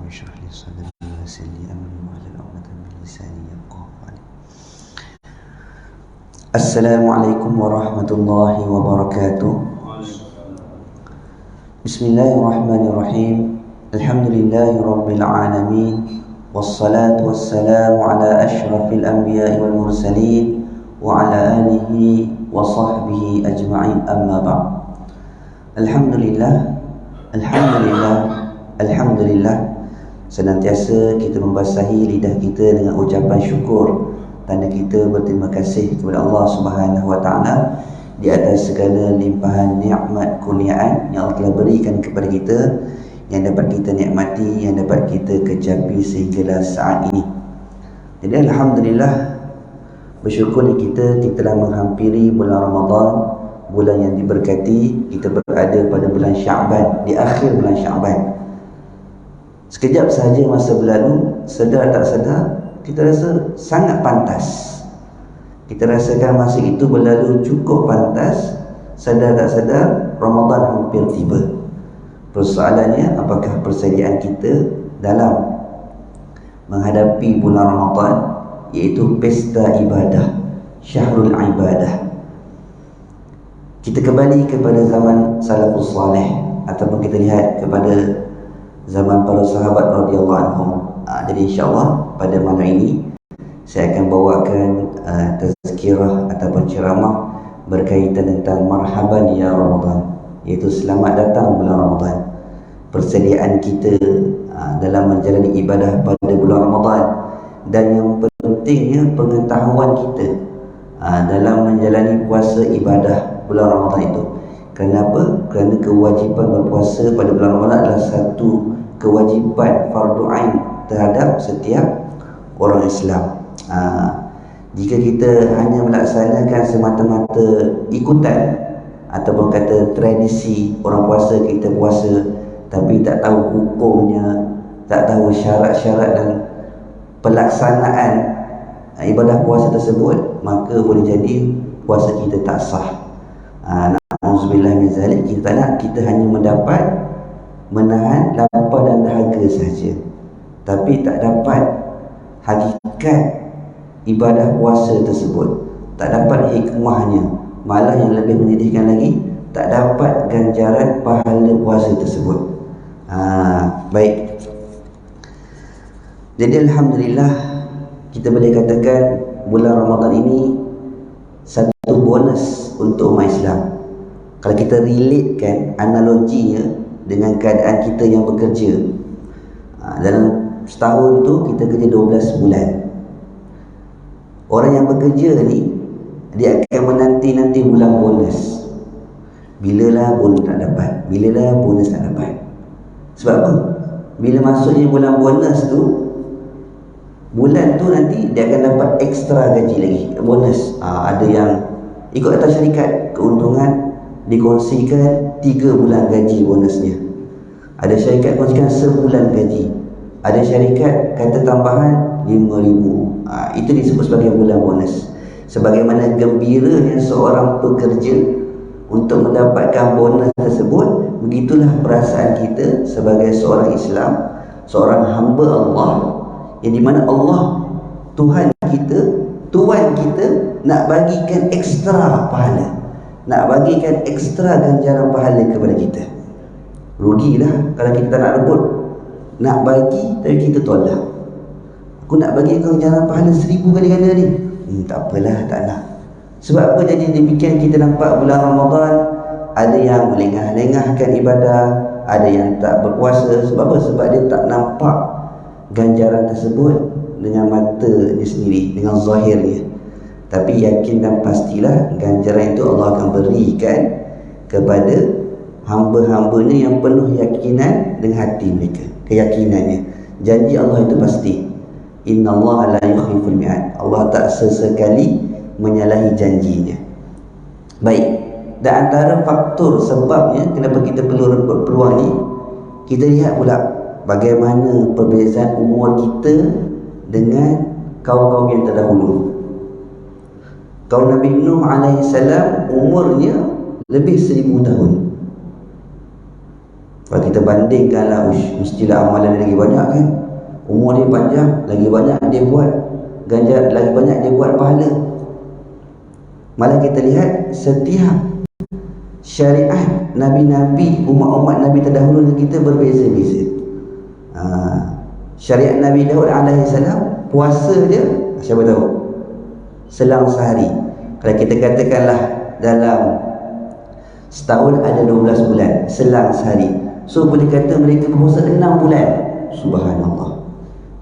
اشرح لي صدري ويسر لي أمري واحلل عقدة من لساني يفقهوا قولي. السلام عليكم ورحمة الله وبركاته. بسم الله الرحمن الرحيم. الحمد لله رب العالمين، والصلاة والسلام على أشرف الأنبياء والمرسلين وعلى آله وصحبه أجمعين، أما بعد. Alhamdulillah, Alhamdulillah, Alhamdulillah. Senantiasa kita membasahi lidah kita dengan ucapan syukur, tanda kita berterima kasih kepada Allah Subhanahu wa taala di atas segala limpahan nikmat kurniaan yang Allah telah berikan kepada kita, yang dapat kita nikmati, yang dapat kita kecapi sehinggalah saat ini. Jadi alhamdulillah, bersyukurnya kita telah menghampiri bulan Ramadan, bulan yang diberkati. Kita berada pada bulan Sya'ban, di akhir bulan Sya'ban. Sekejap sahaja masa berlalu, sedar tak sedar kita rasa sangat pantas. Kita rasakan masa itu berlalu cukup pantas. Sedar tak sedar Ramadan hampir tiba. Persoalannya, apakah persediaan kita dalam menghadapi bulan Ramadan, iaitu pesta ibadah, syahrul ibadah. Kita kembali kepada zaman salafus salih, ataupun kita lihat kepada zaman para sahabat radhiyallahu anhum. Jadi insya-Allah pada malam ini saya akan bawakan tazkirah ataupun ceramah berkaitan tentang marhaban ya Ramadan, iaitu selamat datang bulan Ramadan. Persediaan kita dalam menjalani ibadah pada bulan Ramadan, dan yang pentingnya pengetahuan kita dalam menjalani puasa ibadah bulan Ramadan itu. Kenapa? Kerana kewajipan berpuasa pada bulan Ramadan adalah satu kewajipan fardu ain terhadap setiap orang Islam. Jika kita hanya melaksanakan semata-mata ikutan ataupun kata tradisi orang puasa, kita puasa tapi tak tahu hukumnya, tak tahu syarat-syarat dan pelaksanaan ibadah puasa tersebut, maka boleh jadi puasa kita tak sah. Na'udzubillah min zalik. Kita tak nak kita hanya mendapat menahan lapar dan dahaga saja, tapi tak dapat hakikat ibadah puasa tersebut, tak dapat hikmahnya. Malah yang lebih menyedihkan lagi, tak dapat ganjaran pahala puasa tersebut. Baik. Jadi alhamdulillah, kita boleh katakan bulan Ramadan ini satu bonus untuk umat Islam. Kalau kita relatekan analoginya dengan keadaan kita yang bekerja, dalam setahun tu kita kerja 12 bulan. Orang yang bekerja ni, dia akan menanti-nanti bulan bonus. Bilalah bonus tak dapat, bilalah bonus tak dapat. Sebab apa? Bila masuknya bulan bonus tu, bulan tu nanti dia akan dapat ekstra gaji lagi, bonus. Ada yang ikut kata syarikat, keuntungan dikongsikan 3 bulan gaji bonusnya. Ada syarikat kongsikan sebulan gaji. Ada syarikat kata tambahan 5,000. Itu disebut sebagai bulan bonus. Sebagaimana gembiranya seorang pekerja untuk mendapatkan bonus tersebut, begitulah perasaan kita sebagai seorang Islam, seorang hamba Allah, yang di mana Allah, Tuhan kita, Tuhan kita nak bagikan ekstra pahala, nak bagikan ekstra ganjaran pahala kepada kita. Rugilah kalau kita tak nak rebut, nak bagi tapi kita tolak. Aku nak bagi kau ganjaran pahala 1000 kali ganda ni. Tak apalah, tak nak. Sebab apa jadi demikian? Kita nampak bulan Ramadan ada yang melengah-lengahkan ibadah, ada yang tak berpuasa. Sebab apa? Sebab dia tak nampak ganjaran tersebut dengan matanya sendiri, dengan zahirnya. Tapi yakin dan pastilah ganjaran itu Allah akan berikan kepada hamba-hambanya yang penuh yakinan dengan hati mereka, keyakinannya. Janji Allah itu pasti. Innallaha la yukhliful mi'ad. Allah tak sesekali menyalahi janjinya. Baik. Dan antara faktor sebabnya kenapa kita perlu rebut peluang ni, kita lihat pula bagaimana perbezaan umur kita dengan kaum-kaum yang terdahulu. Kaum Nabi Nuh alaihi salam umurnya lebih 1000 tahun. Kalau kita bandingkanlah, mestilah amalan dia lagi banyak kan, umur dia panjang, lagi banyak dia buat ganjar, lagi banyak dia buat pahala. Malah kita lihat setiap syariat Nabi-Nabi, umat-umat Nabi terdahulu dengan kita berbeza-beza. Syariat Nabi Daud alaihissalam, puasa dia siapa tahu selang sehari. Kalau kita katakanlah dalam setahun ada 12 bulan, selang sehari, so boleh kata mereka puasa 6 bulan. Subhanallah.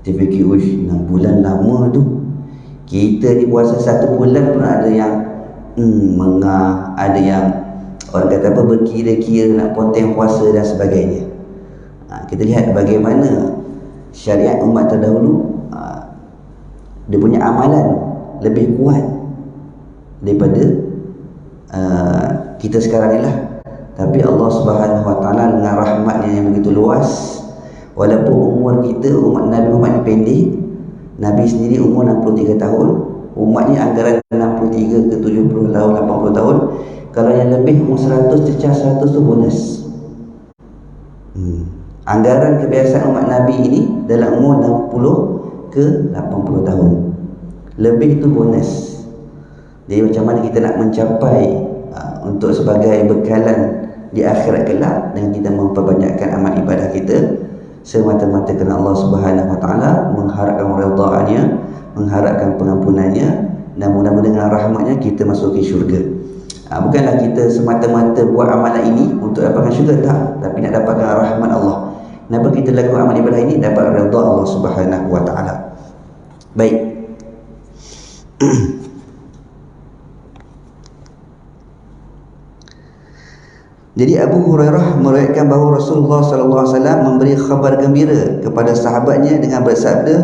Kita fikir, 6 bulan lama tu. Kita ni puasa 1 bulan pun ada yang mengah, ada yang orang kata apa, berkira-kira nak ponteng puasa dan sebagainya. Kita lihat bagaimana syariat umat terdahulu, dia punya amalan lebih kuat daripada kita sekarang ni lah. Tapi Allah Subhanahu Wa Taala dengan rahmatnya yang begitu luas, walaupun umur kita, umat Nabi Muhammad ni pendek, Nabi sendiri umur 63 tahun, umatnya anggaran 63 ke 70 tahun, 80 tahun. Kalau yang lebih umur 100, cecah 100 tu bonus. Anggaran kebiasaan umat Nabi ini dalam umur 60 ke 80 tahun. Lebih tu bonus. Jadi macam mana kita nak mencapai untuk sebagai bekalan di akhirat kelak, dengan kita memperbanyakkan amal ibadah kita semata-mata kerana Allah Subhanahu Wa Taala, mengharapkan ridha-Nya, mengharapkan pengampunannya, dan mudah-mudahan dengan rahmatnya kita masuk ke syurga. Bukanlah kita semata-mata buat amalan ini untuk dapatkan syurga, tak, tapi nak dapatkan rahmat Allah. Kenapa kita lakukan amal ibadah ini? Dapat ridha Allah Subhanahu Wa Taala. Baik. Jadi Abu Hurairah meriwayatkan bahawa Rasulullah sallallahu alaihi wasallam memberi khabar gembira kepada sahabatnya dengan bersabda,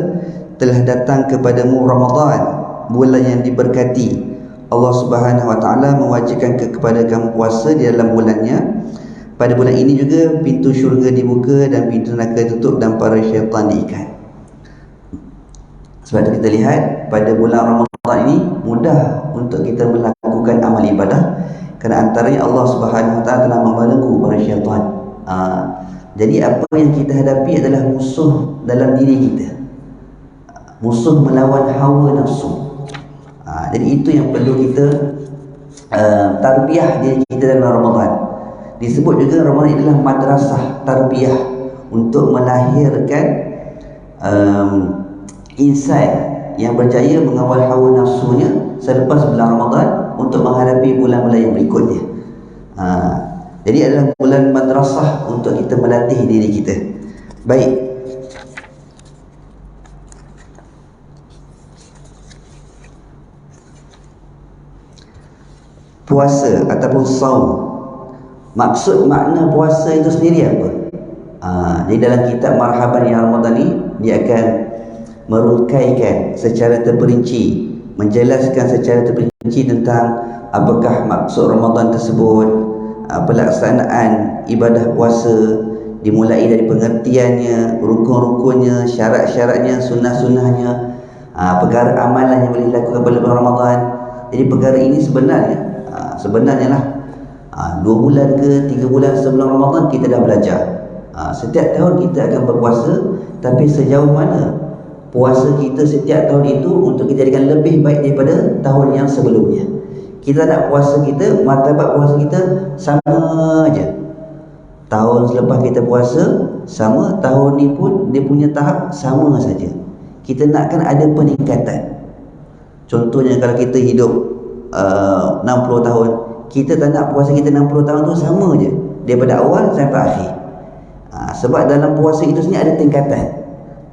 telah datang kepadamu Ramadan, bulan yang diberkati. Allah Subhanahu Wa Taala mewajibkan kepada kamu puasa di dalam bulannya. Pada bulan ini juga pintu syurga dibuka dan pintu neraka ditutup dan para syaitan diikat. Sebab itu kita lihat pada bulan Ramadan ini mudah untuk kita melakukan amal ibadah, kerana antaranya Allah Subhanahu Wa Taala telah membelenggu para syaitan. Jadi apa yang kita hadapi adalah musuh dalam diri kita, musuh melawan hawa nafsu. Jadi itu yang perlu kita tarbiyah diri kita dalam Ramadan. Disebut juga Ramadan adalah madrasah tarbiyah untuk melahirkan insan yang berjaya mengawal hawa nafsunya selepas bulan Ramadan untuk menghadapi bulan-bulan yang berikutnya. Jadi adalah bulan madrasah untuk kita melatih diri kita. Baik. Puasa ataupun saum, maksud makna puasa itu sendiri apa? Jadi dalam kitab Marhaban Ya Ramadan ni, dia akan merungkaikan secara terperinci, menjelaskan secara terperinci tentang apakah maksud Ramadan tersebut, pelaksanaan ibadah puasa, dimulai dari pengertiannya, rukun-rukunnya, syarat-syaratnya, sunnah-sunnahnya, perkara amalan yang boleh dilakukan pada bulan Ramadan. Jadi perkara ini sebenarnya lah 2 bulan ke 3 bulan sebelum Ramadan kita dah belajar. Setiap tahun kita akan berpuasa, tapi sejauh mana puasa kita setiap tahun itu untuk kita jadikan lebih baik daripada tahun yang sebelumnya. Kita nak puasa kita, martabat puasa kita sama aja. Tahun selepas kita puasa sama, tahun ni pun dia punya tahap sama saja. Kita nakkan ada peningkatan. Contohnya kalau kita hidup 60 tahun, kita tak nak puasa kita 60 tahun tu sama je daripada awal sampai akhir. Sebab dalam puasa itu sebenarnya ada tingkatan.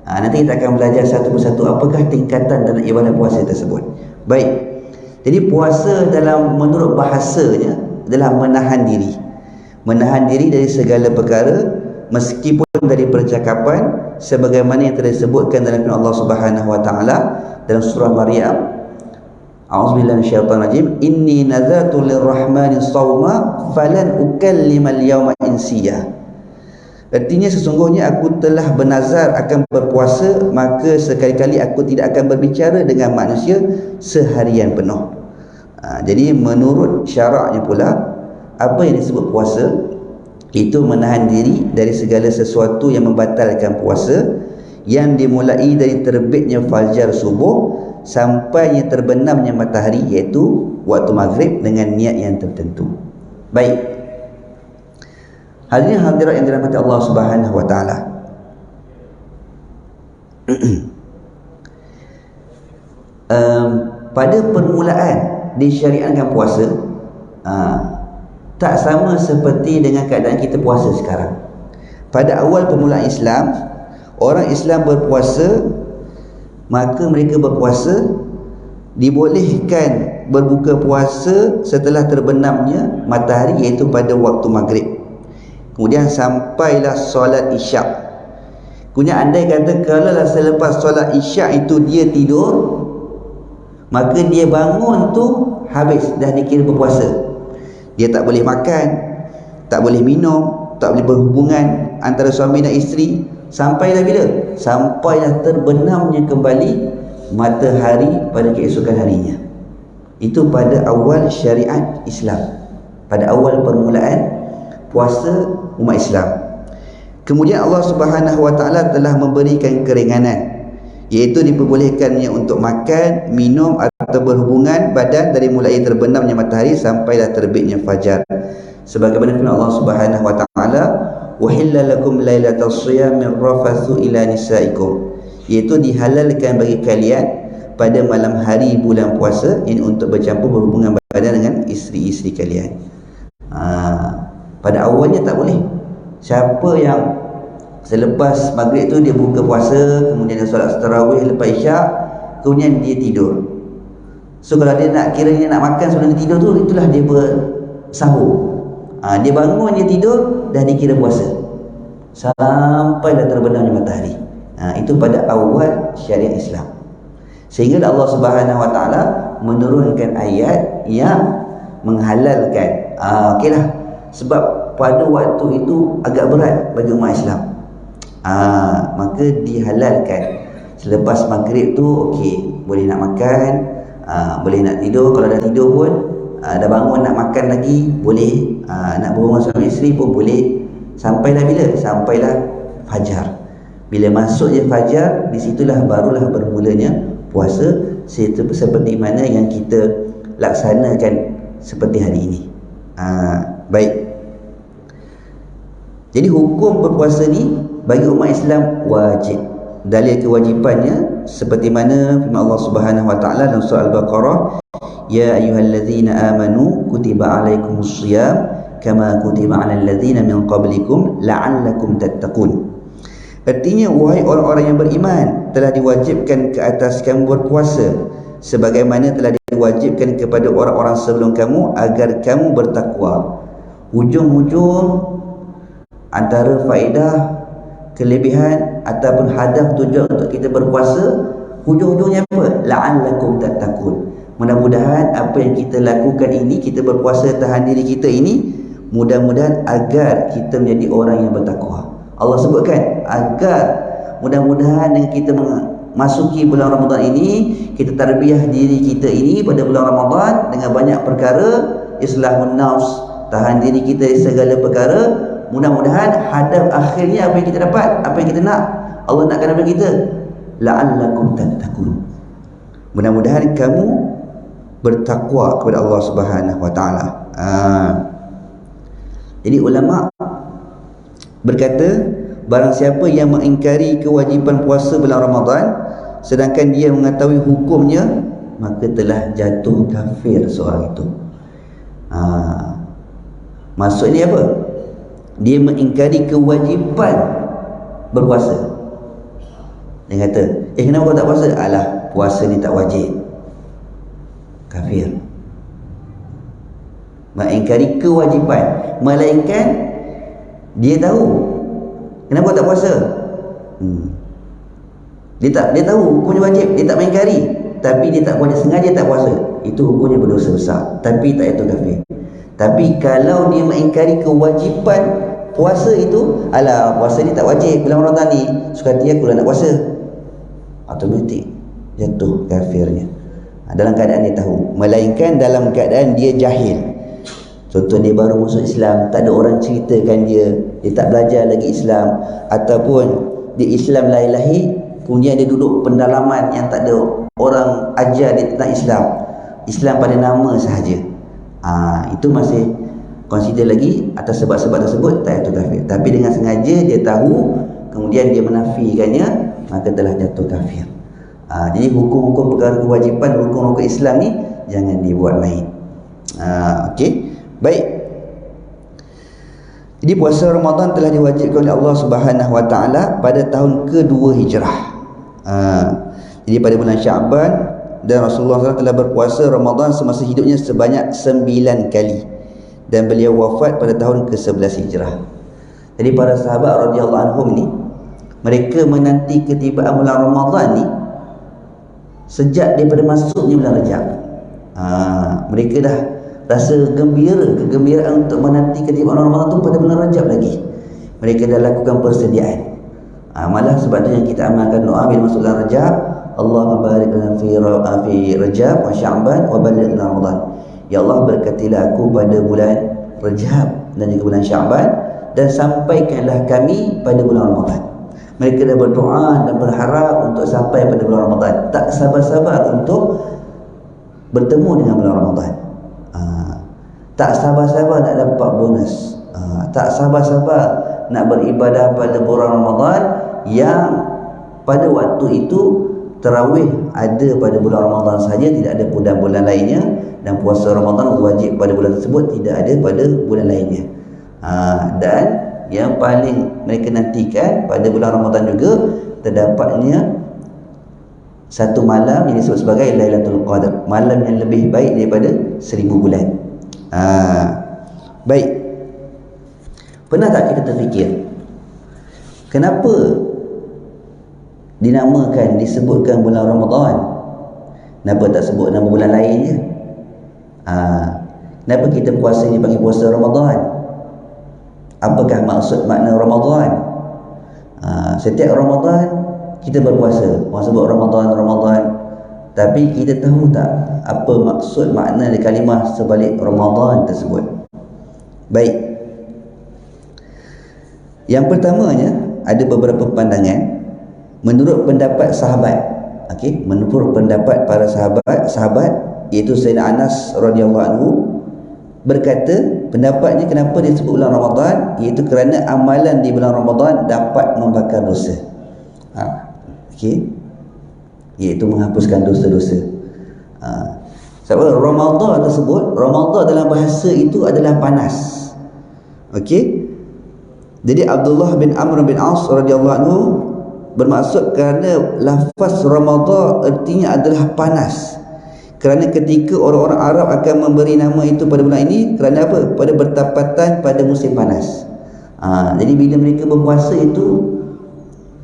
Nanti kita akan belajar satu persatu apakah tingkatan dalam ibadah puasa tersebut. Baik. Jadi puasa dalam menurut bahasanya adalah menahan diri. Menahan diri dari segala perkara meskipun dari percakapan, sebagaimana yang telah disebutkan dalam firman Allah Subhanahu Wa Taala dalam surah Maryam. A'udzubillahi minasyaitonir rajim. Inni nazartu lirrahmani shauma falan ukallima al-yawma insiya. Artinya sesungguhnya aku telah bernazar akan berpuasa, maka sekali-kali aku tidak akan berbicara dengan manusia seharian penuh. Jadi menurut syaraknya pula, apa yang disebut puasa Itu menahan diri dari segala sesuatu yang membatalkan puasa, yang dimulai dari terbitnya fajar subuh sampainya terbenamnya matahari, iaitu waktu maghrib, dengan niat yang tertentu. Baik, hadirin hadirat yang dirahmati Allah Subhanahu wa taala. Pada permulaan disyariatkan puasa tak sama seperti dengan keadaan kita puasa sekarang. Pada awal permulaan Islam, orang Islam berpuasa, maka mereka berpuasa dibolehkan berbuka puasa setelah terbenamnya matahari, iaitu pada waktu maghrib. Kemudian sampailah solat isyak. Kemudian andai kata kalau selepas solat isyak itu dia tidur, maka dia bangun tu habis, dah dikira berpuasa. Dia tak boleh makan, tak boleh minum, tak boleh berhubungan antara suami dan isteri. Sampailah bila? Sampailah terbenamnya kembali matahari pada keesokan harinya. Itu pada awal syariat Islam, pada awal permulaan puasa umat Islam. Kemudian Allah Subhanahu wa taala telah memberikan keringanan, iaitu diperbolehkannya untuk makan, minum atau berhubungan badan dari mulai terbenamnya matahari sampailah terbitnya fajar. Sebagaimana firman Allah Subhanahu wa taala, "Uhilla lakum lailatas shiyam min rafathu ila nisaikum." Iaitu dihalalkan bagi kalian pada malam hari bulan puasa ini untuk bercampur berhubungan badan dengan isteri-isteri kalian. Pada awalnya tak boleh. Siapa yang selepas maghrib tu dia buka puasa, kemudian dia solat tarawih lepas isyak, kemudian dia tidur. So kalau dia nak kira dia nak makan sebelum dia tidur tu, itulah dia bersahur. Dia bangun, dia tidur, dah dikira puasa sampailah terbenamnya matahari. Itu pada awal syariat Islam. Sehingga Allah Subhanahu wa taala menurunkan ayat yang menghalalkan. Okeylah, sebab pada waktu itu agak berat bagi umat Islam. Maka dihalalkan. Selepas maghrib tu okey, boleh nak makan, boleh nak tidur. Kalau dah tidur pun, dah bangun nak makan lagi boleh, nak berhubungan suami isteri pun boleh. Sampailah bila? Sampailah fajar. Bila masuknya fajar, di situlah barulah bermulanya puasa seperti mana yang kita laksanakan seperti hari ini. Baik. Jadi hukum berpuasa ni bagi umat Islam wajib. Dalil kewajipannya seperti mana firman Allah Subhanahu wa taala dalam surah Al-Baqarah, "Ya ayyuhallazina amanu kutiba alaikumus shiyam kama kutiba 'alal ladzina min qablikum la'allakum tattaqun." Artinya, wahai orang-orang yang beriman, telah diwajibkan ke atas kamu berpuasa sebagaimana telah diwajibkan kepada orang-orang sebelum kamu agar kamu bertakwa. Hujung-hujung antara faedah, kelebihan ataupun hadaf tujuan untuk kita berpuasa, hujung-hujungnya apa? La'allakum tattaqun. Mudah-mudahan apa yang kita lakukan ini, kita berpuasa tahan diri kita ini, mudah-mudahan agar kita menjadi orang yang bertakwa. Allah sebutkan agar mudah-mudahan dengan kita masuki bulan Ramadan ini, kita tarbiyah diri kita ini pada bulan Ramadan dengan banyak perkara, islahun nafs, tahan diri kita dari segala perkara. Mudah-mudahan hadaf akhirnya apa yang kita dapat, apa yang kita nak, Allah nakkan daripada kita, la'allakum tattaqun. Mudah-mudahan kamu bertakwa kepada Allah Subhanahu wa taala. Jadi ulama berkata, barang siapa yang mengingkari kewajipan puasa bulan Ramadan sedangkan dia mengetahui hukumnya, maka telah jatuh kafir seorang itu. Maksudnya apa? Dia mengingkari kewajipan berpuasa. Dia kata, kenapa kau tak puasa? Alah, puasa ni tak wajib. Kafir. Mengingkari kewajipan, melainkan dia tahu kenapa tak puasa. Dia tahu hukumnya wajib, dia tak mengingkari, tapi dia tak puasa, sengaja tak puasa, itu hukumnya berdosa besar, tapi tak itu kafir. Tapi kalau dia mengingkari kewajipan puasa itu, alah, puasa ni tak wajib bulan Ramadan ni, suka hati aku lah nak puasa, automatik jatuh kafirnya. Dalam keadaan dia tahu, melainkan dalam keadaan dia jahil. Contoh dia baru masuk Islam, tak ada orang ceritakan dia tak belajar lagi Islam, ataupun dia Islam lahir-lahir, kemudian dia duduk pendalaman yang tak ada orang ajar dia tentang Islam, Islam pada nama sahaja. Itu masih consider lagi atas sebab-sebab tersebut tak jatuh kafir. Tapi dengan sengaja dia tahu, kemudian dia menafikannya, maka telah jatuh kafir. Jadi hukum-hukum perkara kewajipan, hukum-hukum Islam ni jangan dibuat main. Okey. Baik. Jadi puasa Ramadan telah diwajibkan oleh Allah Subhanahu Wa Taala pada tahun kedua Hijrah. Jadi pada bulan Syaban, dan Rasulullah SAW telah berpuasa Ramadan semasa hidupnya sebanyak 9 kali, dan beliau wafat pada tahun ke-11 Hijrah. Jadi para sahabat radhiyallahu anhum ni, mereka menanti ketibaan bulan Ramadan ni sejak daripada masuknya bulan Rajab. Mereka dah rasa kegembiraan untuk menanti ketibaan Ramadan tu pada bulan Rajab lagi. Mereka dah lakukan persediaan. Malah sebab tu yang kita amalkan doa bila masuk bulan Rajab, Allahumma barik lana fi Rajab wa Sya'ban wa ballighna Ramadan. Ya Allah, berkatilah aku pada bulan Rajab dan juga bulan Sya'ban, dan sampaikanlah kami pada bulan Ramadan. Mereka dah berdoa dan berharap untuk sampai pada bulan Ramadan, tak sabar-sabar untuk bertemu dengan bulan Ramadan. Tak sabar-sabar nak dapat bonus, tak sabar-sabar nak beribadah pada bulan Ramadan, yang pada waktu itu tarawih ada pada bulan Ramadan saja, tidak ada pada bulan lainnya, dan puasa Ramadan wajib pada bulan tersebut, tidak ada pada bulan lainnya. Dan yang paling mereka nantikan pada bulan Ramadan juga terdapatnya satu malam yang disebut sebagai Lailatul Qadar, malam yang lebih baik daripada 1000 bulan. Baik. Pernah tak kita terfikir kenapa dinamakan, disebutkan bulan Ramadan, kenapa tak sebut nama bulan lain je? Kenapa kita puasa ni panggil puasa Ramadan? Apakah maksud makna Ramadan? Setiap Ramadan kita berpuasa, orang sebut Ramadan, tapi kita tahu tak apa maksud makna dari kalimah sebalik Ramadan tersebut? Baik. Yang pertamanya, ada beberapa pandangan menurut pendapat sahabat. Menurut pendapat para sahabat iaitu Sayyidina Anas radhiyallahu anhu berkata, pendapatnya kenapa disebut bulan Ramadan, iaitu kerana amalan di bulan Ramadan dapat membakar dosa. Iaitu menghapuskan dosa-dosa. Sebab Ramadan tersebut, Ramadan dalam bahasa itu adalah panas. Jadi Abdullah bin Amr bin As radhiyallahu anhu bermaksud kerana lafaz Ramadan artinya adalah panas. Kerana ketika orang-orang Arab akan memberi nama itu pada bulan ini, kerana apa? Pada bertepatan pada musim panas. Jadi bila mereka berpuasa itu,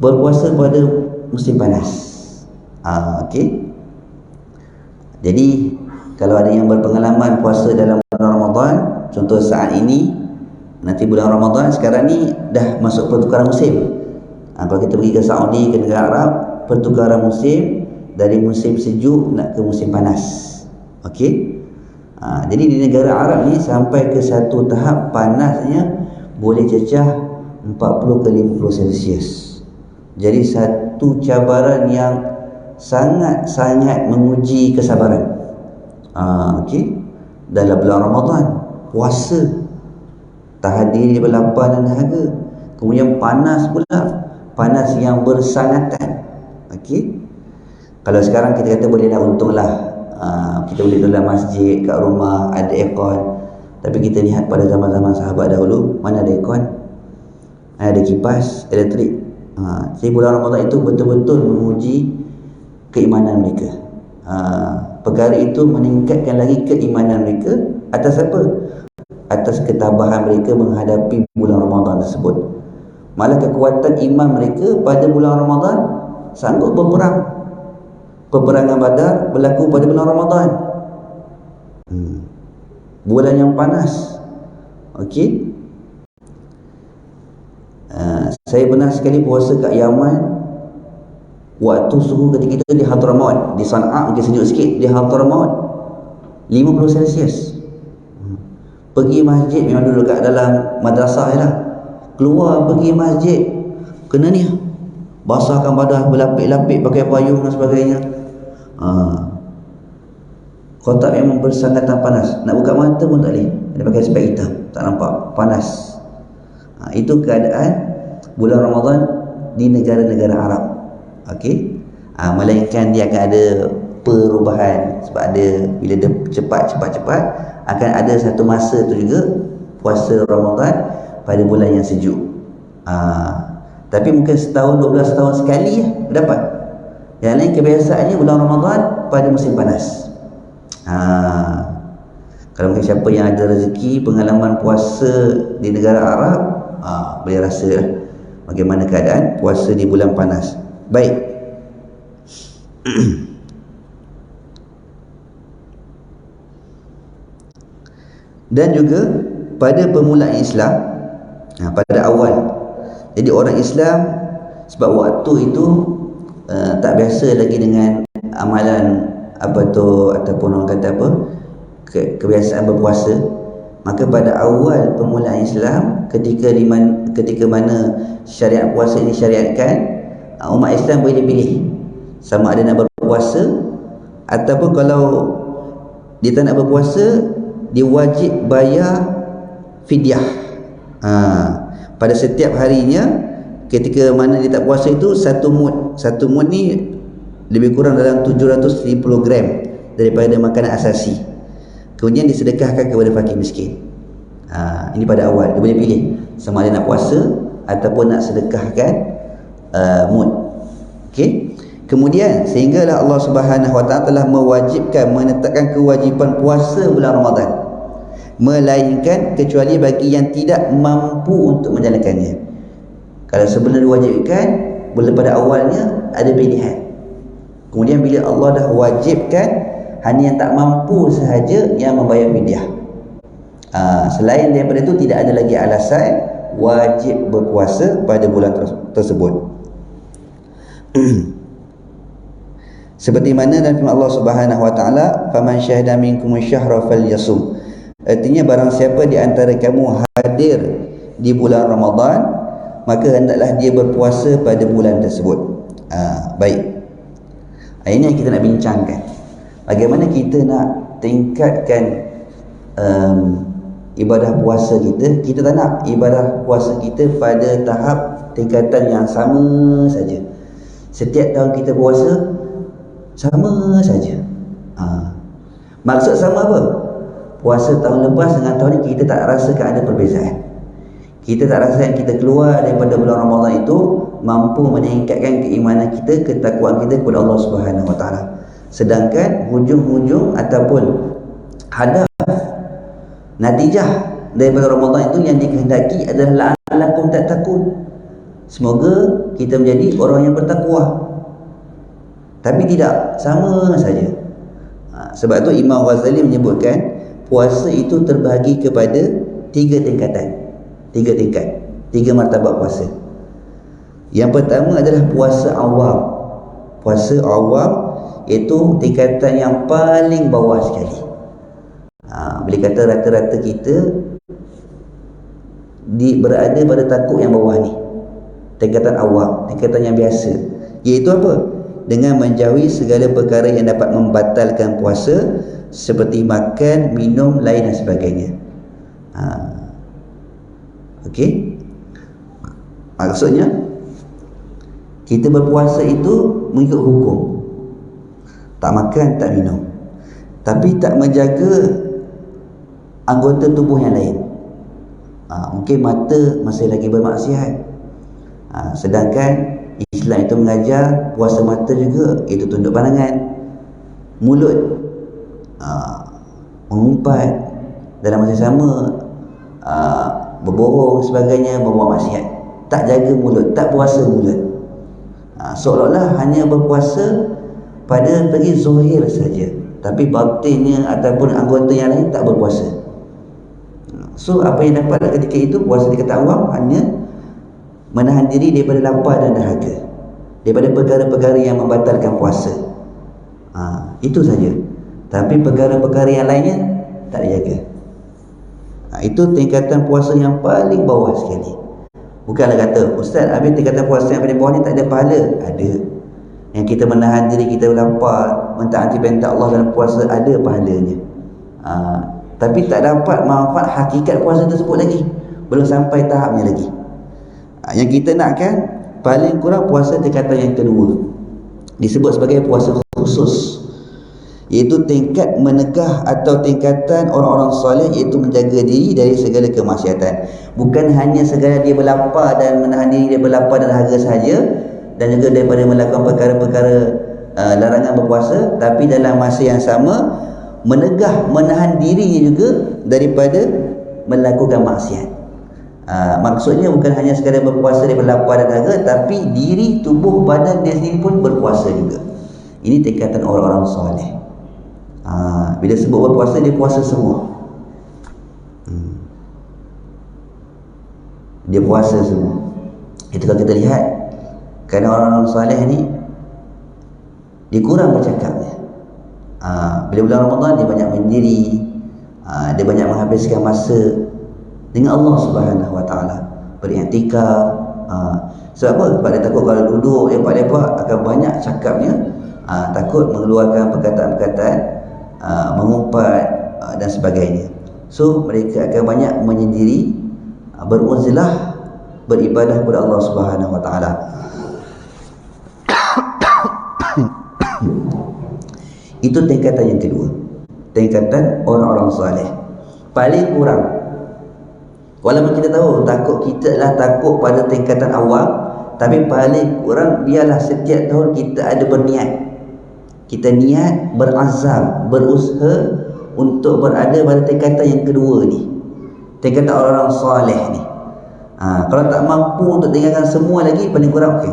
berpuasa pada musim panas. Jadi kalau ada yang berpengalaman puasa dalam bulan Ramadan, contoh saat ini, nanti bulan Ramadan sekarang ni dah masuk pertukaran musim. Kalau kita pergi ke Saudi, ke negara Arab, pertukaran musim dari musim sejuk nak ke musim panas. Jadi di negara Arab ni sampai ke satu tahap panasnya boleh cecah 40 ke 50 Celsius. Jadi satu cabaran yang sangat-sangat menguji kesabaran. Dalam bulan Ramadan, puasa, tahan diri berlapar dan dahaga, kemudian panas pula, panas yang bersangatan. Kalau sekarang kita kata bolehlah, untunglah kita boleh dalam masjid, kat rumah ada aircon. Tapi kita lihat pada zaman-zaman sahabat dahulu, mana ada aircon, ada kipas elektrik. Jadi bulan Ramadan itu betul-betul menguji keimanan mereka. Perkara itu meningkatkan lagi keimanan mereka. Atas apa? Atas ketabahan mereka menghadapi bulan Ramadan tersebut. Malah kekuatan iman mereka pada bulan Ramadan sanggup berperang. Peperangan Badar berlaku pada bulan Ramadan. Bulan yang panas. Saya pernah sekali puasa kat Yaman. Waktu suhu ketika itu di Hadramaut, di Sana'a mungkin sejuk sikit, di Hadramaut 50 Celsius. Pergi masjid memang duduk kat dalam madrasah je lah. Keluar pergi masjid, kena ni, basahkan badan, berlapik-lapik pakai payung dan sebagainya. Kotak memang bersangatan panas. Nak buka mata pun tak boleh. Dia pakai spek hitam, tak nampak, panas. Itu keadaan bulan Ramadan di negara-negara Arab. Okey. Melainkan dia akan ada perubahan, sebab ada bila dia cepat akan ada satu masa tu juga puasa Ramadan pada bulan yang sejuk. Tapi mungkin setahun 12 tahun sekali dapat. Yang lain kebiasaannya bulan Ramadan pada musim panas. Kalau mungkin siapa yang ada rezeki pengalaman puasa di negara Arab, boleh rasa bagaimana keadaan puasa di bulan panas. Baik. Dan juga pada permulaan Islam, pada awal, jadi orang Islam sebab waktu itu tak biasa lagi dengan amalan apa tu, ataupun orang kata apa, kebiasaan berpuasa, maka pada awal permulaan Islam ketika mana syariat puasa ini syariatkan, umat Islam boleh pilih sama ada nak berpuasa ataupun kalau dia tak nak berpuasa, dia wajib bayar fidyah. Pada setiap harinya ketika mana dia tak puasa itu, satu mud ni lebih kurang dalam 750 gram daripada makanan asasi, kemudian disedekahkan kepada fakir miskin. Ini pada awal dia boleh pilih sama ada nak puasa ataupun nak sedekahkan mud. Okey. Kemudian sehinggalah Allah Subhanahu Wa Taala telah mewajibkan, menetapkan kewajipan puasa bulan Ramadan, melainkan kecuali bagi yang tidak mampu untuk menjalankannya. Kalau sebelum diwajibkan, boleh pada awalnya ada pilihan. Kemudian bila Allah dah wajibkan, hanya yang tak mampu sahaja yang membayar fidyah. Selain daripada itu tidak ada lagi alasan wajib berpuasa pada bulan tersebut. Seperti mana dalam firman Allah Subhanahu Wa Taala, "Faman syahida minkum asy-syahra falyasum." Artinya barang siapa di antara kamu hadir di bulan Ramadan, maka hendaklah dia berpuasa pada bulan tersebut. Baik. Ini yang kita nak bincangkan. Bagaimana kita nak tingkatkan ibadah puasa kita. Kita tak nak ibadah puasa kita pada tahap tingkatan yang sama saja. Setiap tahun kita puasa sama saja. Maksud sama apa? Puasa tahun lepas dengan tahun ni kita tak rasakan ada perbezaan. Kita tak rasakan kita keluar daripada bulan Ramadan itu mampu meningkatkan keimanan kita, ketakwaan kita kepada Allah Subhanahu Wa Taala. Sedangkan hujung-hujung ataupun hadaf, natijah daripada Ramadan itu yang dikehendaki adalah la'allakum tattaqun. Semoga kita menjadi orang yang bertakwa. Tapi tidak sama saja. Sebab tu Imam Ghazali menyebutkan puasa itu terbahagi kepada 3 tingkatan. 3 tingkat, 3 martabat puasa. Yang pertama adalah puasa awam. Puasa awam iaitu tingkatan yang paling bawah sekali. Boleh kata rata-rata kita berada pada takut yang bawah ni. Tingkatan awam, tingkatan yang biasa. Iaitu apa? Dengan menjauhi segala perkara yang dapat membatalkan puasa, seperti makan, minum, lain dan sebagainya. Okey. Maksudnya kita berpuasa itu mengikut hukum. Tak makan, tak minum. Tapi tak menjaga anggota tubuh yang lain. Mungkin mata masih lagi bermaksiat. Sedangkan Islam itu mengajar puasa mata juga, itu tunduk pandangan. Mulut mengumpat, dalam masa sama berbohong sebagainya, berbuat maksiat. Tak jaga mulut, tak puasa mulut. Seolah-olah hanya berpuasa pada pergi zuhir saja, tapi batinnya ataupun anggota yang lain tak berpuasa. So apa yang dapat ketika itu, puasa dikata awam hanya menahan diri daripada lapar dan dahaga, daripada perkara-perkara yang membatalkan puasa. Itu saja. Tapi perkara-perkara yang lainnya tak dijaga. Itu tingkatan puasa yang paling bawah sekali. Bukanlah kata, Ustaz, habis tingkatan puasa yang paling bawah ni tak ada pahala. Ada. Yang kita menahan diri kita lapar, mentaati perintah Allah dalam puasa, ada pahalanya. Tapi tak dapat manfaat hakikat puasa tersebut lagi. Belum sampai tahapnya lagi. Yang kita nakkan paling kurang puasa tingkatan yang kedua, disebut sebagai puasa khusus, iaitu tingkat menegah atau tingkatan orang-orang soleh, iaitu menjaga diri dari segala kemaksiatan. Bukan hanya segala dia berlapar dan menahan diri dia berlapar dan dahaga sahaja, dan juga daripada melakukan perkara-perkara larangan berpuasa, tapi dalam masa yang sama menahan dirinya juga daripada melakukan maksiat. Maksudnya bukan hanya sekadar berpuasa daripada lapar dan dahaga, tapi diri, tubuh, badan dia sendiri pun berpuasa juga. Ini tingkatan orang-orang soleh. Bila sebut berpuasa, dia puasa semua. Dia puasa semua. Itu kalau kita lihat, kerana orang-orang soleh ni dia kurang bercakapnya. Bila bulan Ramadan, dia banyak menyendiri, dia banyak menghabiskan masa dengan Allah Subhanahu Wa Taala, beriktikaf. Sebab apa? Sebab dia takut kalau duduk lepak-lepak akan banyak cakapnya, takut mengeluarkan perkataan-perkataan mengumpat dan sebagainya. So mereka akan banyak menyendiri, beruzlah, beribadah kepada Allah Subhanahu Wa Taala. Itu tingkatan yang kedua, tingkatan orang-orang soleh. Paling kurang, walaupun kita tahu takut kita adalah takut pada tingkatan awal, tapi paling kurang biarlah setiap tahun kita ada berniat. Kita niat, berazam, berusaha untuk berada pada tingkatan yang kedua ni, tingkatan orang-orang soleh ni. Kalau tak mampu untuk tinggalkan semua lagi, paling kurang okey,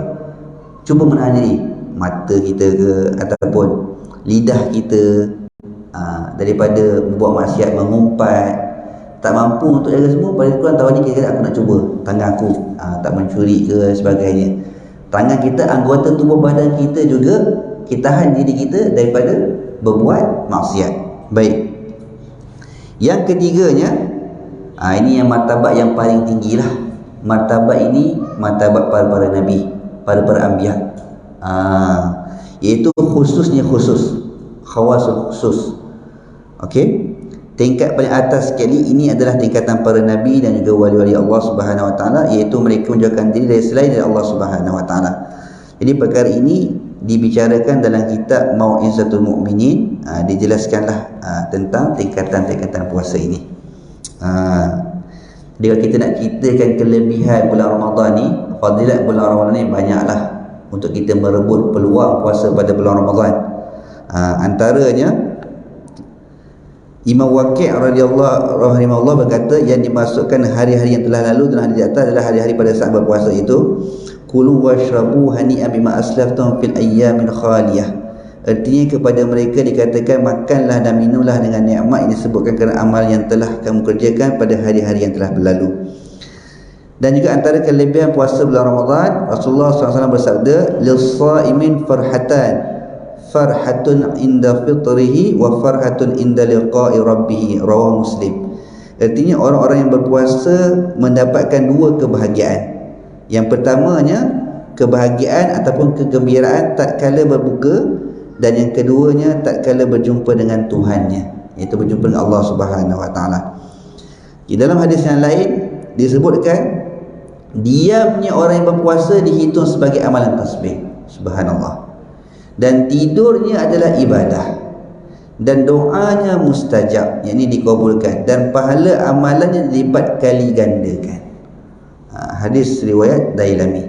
cuba menahan diri, mata kita ke ataupun lidah kita daripada membuat maksiat, mengumpat. Tak mampu untuk jaga semua, paling kurang tahun ni kira-kira aku nak cuba. Tangan aku tak mencuri ke sebagainya. Tangan kita, anggota tubuh badan kita juga, kita tahan diri kita daripada berbuat maksiat. Baik. Yang ketiganya, ini yang martabat yang paling tinggi lah. Martabat ini martabat para nabi, para anbiya, iaitu khususnya khusus, khawasul khusus. Okey, tingkat paling atas sekali ini adalah tingkatan para nabi dan juga wali-wali Allah Subhanahu Wa Taala, iaitu mereka menjauhkan diri dari selain dari Allah Subhanahu Wa Taala. Jadi perkara ini dibicarakan dalam kitab Mau'izatul Mu'minin. Dijelaskanlah tentang tingkatan-tingkatan puasa ini. Jadi kalau kita nak ceritakan kelebihan bulan Ramadan ni, fadilat bulan Ramadan ni banyaklah untuk kita merebut peluang puasa pada bulan Ramadan. Antaranya Imam Waqi' radhiyallahu rahimahullah berkata, yang dimasukkan hari-hari yang telah lalu dan hari di atas adalah hari-hari pada saat berpuasa itu, kulu washrabu hani'an bima aslaftum fil ayyamin khaliyah. Artinya kepada mereka dikatakan, makanlah dan minumlah dengan nikmat yang disebutkan kerana amal yang telah kamu kerjakan pada hari-hari yang telah berlalu. Dan juga antara kelebihan puasa bulan Ramadan, Rasulullah SAW bersabda, lis-shaimin farhatan, farhatun inda fitrihi wa farhatun inda liqa'i rabbih, rawahu Muslim. Artinya orang-orang yang berpuasa mendapatkan dua kebahagiaan. Yang pertamanya, kebahagiaan ataupun kegembiraan tatkala berbuka, dan yang keduanya tatkala berjumpa dengan Tuhannya, iaitu berjumpa dengan Allah Subhanahu Wa Taala. Di dalam hadis yang lain disebutkan, diamnya orang yang berpuasa dihitung sebagai amalan tasbih, subhanallah, dan tidurnya adalah ibadah, dan doanya mustajab, yakni dikabulkan, dan pahala amalannya dilipat kali gandakan. Hadis riwayat Dailami.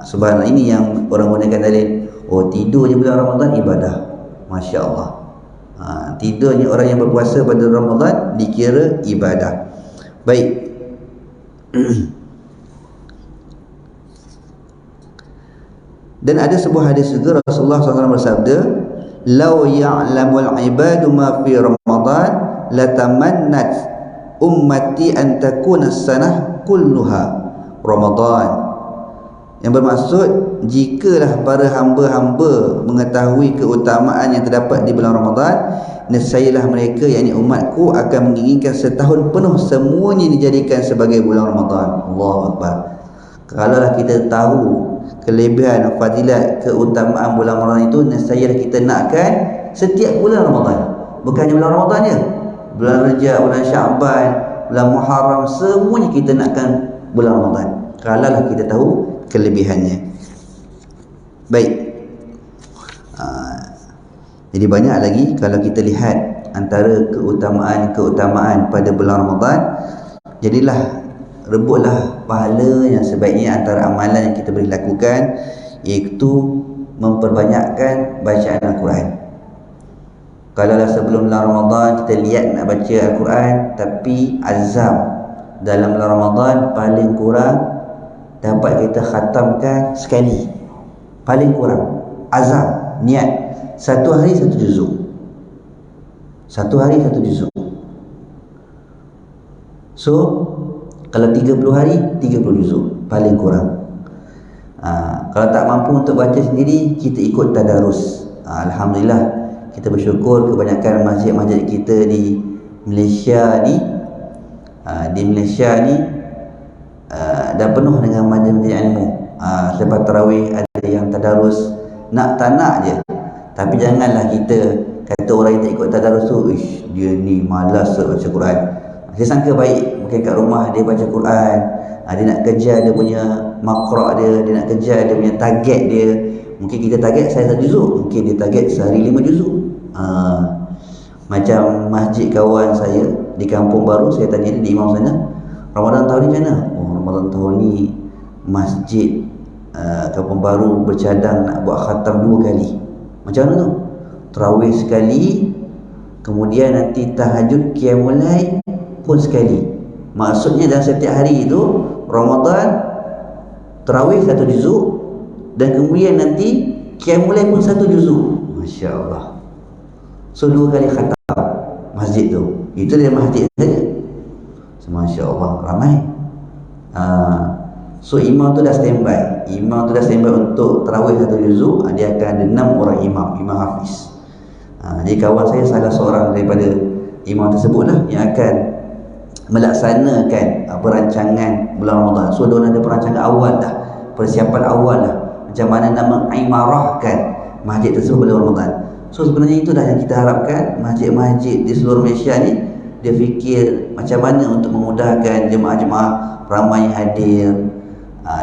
Subhanallah, ini yang orang gunakan dalil. Oh, tidur je bulan Ramadan ibadah, Masya Allah. Tidurnya orang yang berpuasa pada Ramadan dikira ibadah. Baik. Dan ada sebuah hadis juga Rasulullah SAW bersabda, "Lau ya'lamul ibadu ma fi Ramadan latamannat ummati an takuna as-sanah kulluha Ramadan." Yang bermaksud, jikalah para hamba-hamba mengetahui keutamaan yang terdapat di bulan Ramadan, nescayalah mereka, yakni umatku, akan menginginkan setahun penuh semuanya dijadikan sebagai bulan Ramadan. Allahu Akbar. Kalaulah kita tahu kelebihan, fadilat, keutamaan bulan Ramadan itu, nescayalah kita nakkan setiap bulan Ramadan. Bukannya bulan Ramadan je, bulan Rejab, bulan Syaban, bulan Muharram, semuanya kita nakkan bulan Ramadan. Kalaulah kita tahu kelebihannya. Baik. Jadi banyak lagi kalau kita lihat antara keutamaan pada bulan Ramadan. Jadilah, rebutlah pahala yang sebaiknya antara amalan yang kita boleh lakukan, iaitu memperbanyakkan bacaan Al-Quran. Kalau sebelum bulan Ramadan kita lihat nak baca Al-Quran, tapi azam dalam bulan Ramadan paling kurang dapat kita khatamkan sekali. Paling kurang azam, niat, satu hari satu juzuk. Satu hari satu juzuk. So kalau 30 hari 30 juzuk paling kurang. Kalau tak mampu untuk baca sendiri, kita ikut tadarus. Alhamdulillah, kita bersyukur kebanyakan masjid-masjid kita di Malaysia ni dah penuh dengan majlis-majlis ilmu. Selepas tarawih ada yang tadarus, nak tak nak je. Tapi janganlah kita kata orang yang tak ikut tadarus tu, dia ni malas baca Quran. Saya sangka baik, mungkin kat rumah dia baca Quran, dia nak kejar dia punya makra' dia nak kejar dia punya target dia. Mungkin kita target saya 1 juzuk, mungkin dia target sehari 5 juzuk. Macam masjid kawan saya di Kampung Baru, saya tanya dia, di imam sana, Ramadan tahun ni macam mana? Ramadan tahun ni masjid Kampung Baru bercadang nak buat khatam 2 kali. Macam mana tu? Tarawih sekali, kemudian nanti tahajud qiyamul lail pun sekali. Maksudnya dalam setiap hari itu Ramadan tarawih 1 juzuk, dan kemudian nanti qiyamul lail pun 1 juzuk. Masya-Allah. So 2 kali khatam masjid tu. Itu dia masjid saja. Masya-Allah, ramai. So imam tu dah standby. Imam tu dah standby untuk tarawih 1 juzuk. Dia akan ada 6 orang imam hafiz. Jadi kawan saya salah seorang daripada imam tersebut lah yang akan melaksanakan perancangan bulan Ramadan. So diorang ada perancangan awal dah, persiapan awal lah, macam mana nak mengimarahkan masjid tersebut pada Ramadan. So sebenarnya itu dah yang kita harapkan. Masjid-masjid di seluruh Malaysia ni, dia fikir macam mana untuk memudahkan jemaah-jemaah ramai yang hadir,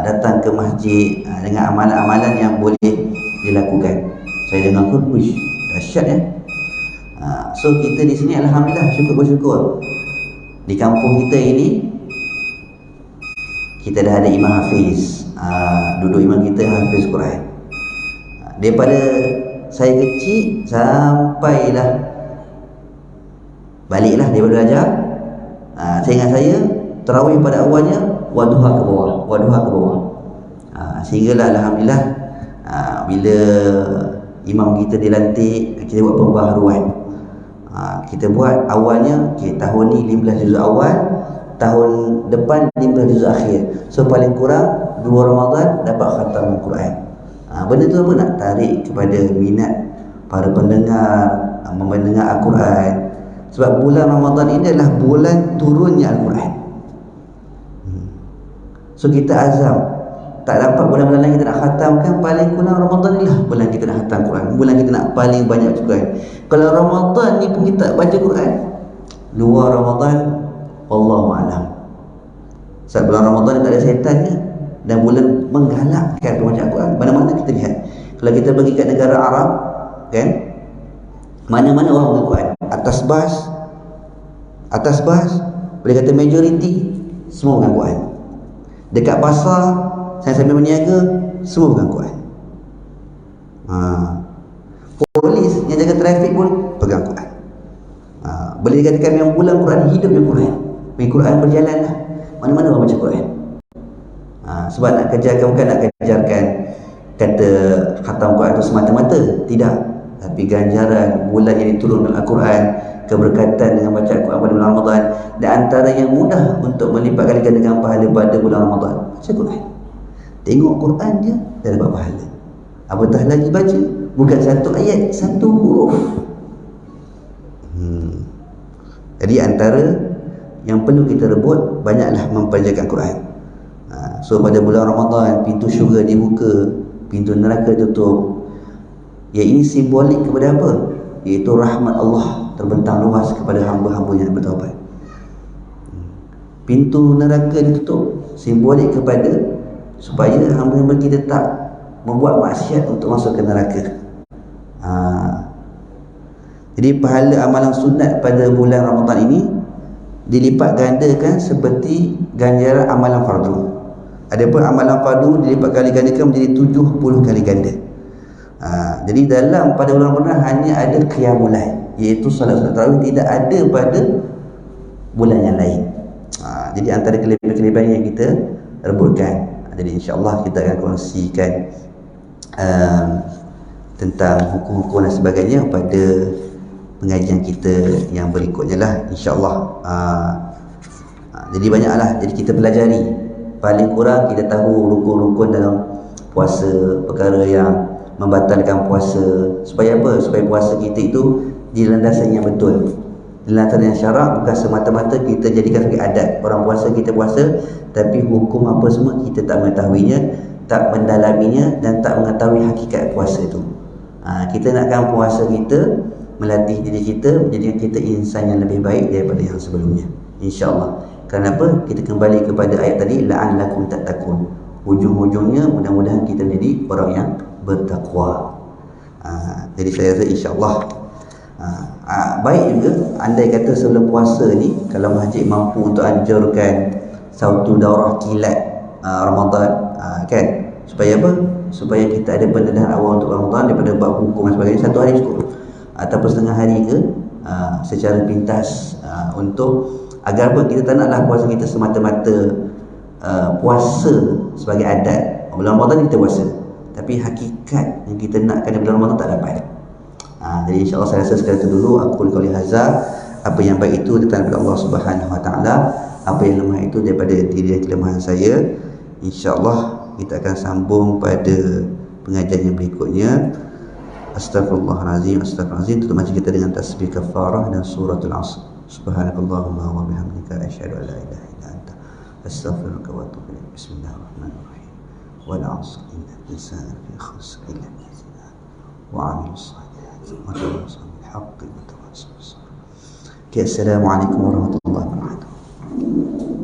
datang ke masjid dengan amalan-amalan yang boleh dilakukan. Saya dengar pun, wish, dahsyat ya. So kita di sini alhamdulillah bersyukur. Di kampung kita ini kita dah ada imam hafiz. Duduk imam kita yang hafiz Quran. Daripada saya kecil sampailah baliklah daripada belajar, saya ingat saya tarawih pada awalnya waduha ke bawah. Sehinggalah alhamdulillah bila imam kita dilantik, kita buat pembaharuan. Kita buat awalnya, tahun ni 15 juzuk awal, tahun depan 15 juzuk akhir. So paling kurang 2 Ramadan dapat khatam Al-Quran. Benda tu apa? Nak tarik kepada minat para pendengar mendengar Al-Quran. Sebab bulan Ramadan ini adalah bulan turunnya Al-Quran. So kita azam, tak dapat bulan-bulan lain kita nak khatamkan, paling kurang Ramadan ni lah bulan kita nak khatam Quran, bulan kita nak paling banyak baca Quran. Kalau Ramadan ni pun kita baca Quran, luar Ramadan wallahu alam. Sebab bulan Ramadan ni tak ada syaitannya, dan bulan menggalakkan membaca Quran. Mana-mana kita lihat, kalau kita pergi kat negara Arab kan, mana-mana orang baca Quran. Atas bas boleh kata majoriti semua pegang Quran. Dekat pasar saya sambil berniaga, semua pegang Quran. Polis yang jaga trafik pun pegang Quran. Boleh dikatakan yang bulan Quran hidup yang Quran. Quran berjalan lah, mana-mana orang baca Quran. Sebab nak kejarkan, bukan nak kejarkan kata khatam Quran itu semata-mata, tidak. Tapi ganjaran bulan yang diturunkan Al-Quran, keberkatan dengan baca Al-Quran pada bulan Ramadan, dan antara yang mudah untuk melipat kalikan dengan pahala pada bulan Ramadan, baca Quran. Tengok Quran je dah dapat pahala. Apatah lagi baca, bukan satu ayat, satu huruf. Jadi antara yang perlu kita rebut, banyaklah mempelajari Quran. So pada bulan Ramadan, pintu syurga dibuka, pintu neraka tutup. Ya, ini simbolik kepada apa? Iaitu rahmat Allah terbentang luas kepada hamba-hambanya yang bertaubat. Pintu neraka ditutup, simbolik kepada supaya hamba-hamba kita tak membuat maksiat untuk masuk ke neraka. Jadi pahala amalan sunat pada bulan Ramadan ini dilipat gandakan seperti ganjaran amalan fardu. Adapun amalan fardu dilipat kali gandakan menjadi 70 kali ganda. Jadi dalam pada bulan Ramadan hanya ada qiyamul lail, iaitu solat tarawih, tidak ada pada bulan yang lain. Jadi antara kelebihan yang kita rebutkan. Jadi insya-Allah kita akan kongsikan tentang hukum-hukum dan sebagainya pada pengajian kita yang berikutnya lah, insya-Allah. Jadi banyaklah, jadi kita pelajari, paling kurang kita tahu rukun-rukun dalam puasa, perkara yang membatalkan puasa, supaya apa? Supaya puasa kita itu di landasan yang betul, di landasan yang syarak, bukan semata-mata kita jadikan sebagai adat. Orang puasa, kita puasa, tapi hukum apa semua kita tak mengetahuinya, tak mendalaminya, dan tak mengetahui hakikat puasa itu. Kita nakkan puasa kita melatih diri kita, menjadikan kita insan yang lebih baik daripada yang sebelumnya, insya-Allah. Kenapa? Kita kembali kepada ayat tadi, la'allakum tattaqun. Hujung-hujungnya mudah-mudahan kita menjadi orang yang bertakwa. Jadi saya rasa insya-Allah baik juga andai kata sebelum puasa ni kalau masjid mampu untuk anjurkan satu daurah kilat Ramadan, kan, supaya apa? Supaya kita ada pendedahan awal untuk Ramadan daripada bab hukum dan sebagainya, satu hari cukup ataupun setengah hari ke, secara pintas, untuk agar apa? Kita tak naklah puasa kita semata-mata puasa sebagai adat. Bulan Ramadan kita puasa, tapi hakikat yang kita nakkan di bulan Ramadan tak dapat. Jadi insya-Allah saya rasa sekali itu dulu. Aku qauli hadza, apa yang baik itu datang daripada Allah Subhanahu Wa Taala, apa yang lemah itu daripada diri dan kelemahan saya. Insya-Allah kita akan sambung pada pengajian yang berikutnya. Astaghfirullahalazim, astaghfirullahalazim. Tutup majlis kita dengan tasbih kafarah dan suratul Asr. Subhanakallahumma wa bihamdika asyhadu an la ilaha illa anta astaghfiruka wa atubu ilaik. Bismillahirrahmanirrahim. Wal 'asr innal insana fi khusr illa allazina wa 'amilus salihati wa tawasaw bil haqqi wa tawasaw bis sabr. Assalamualaikum warahmatullahi wabarakatuh.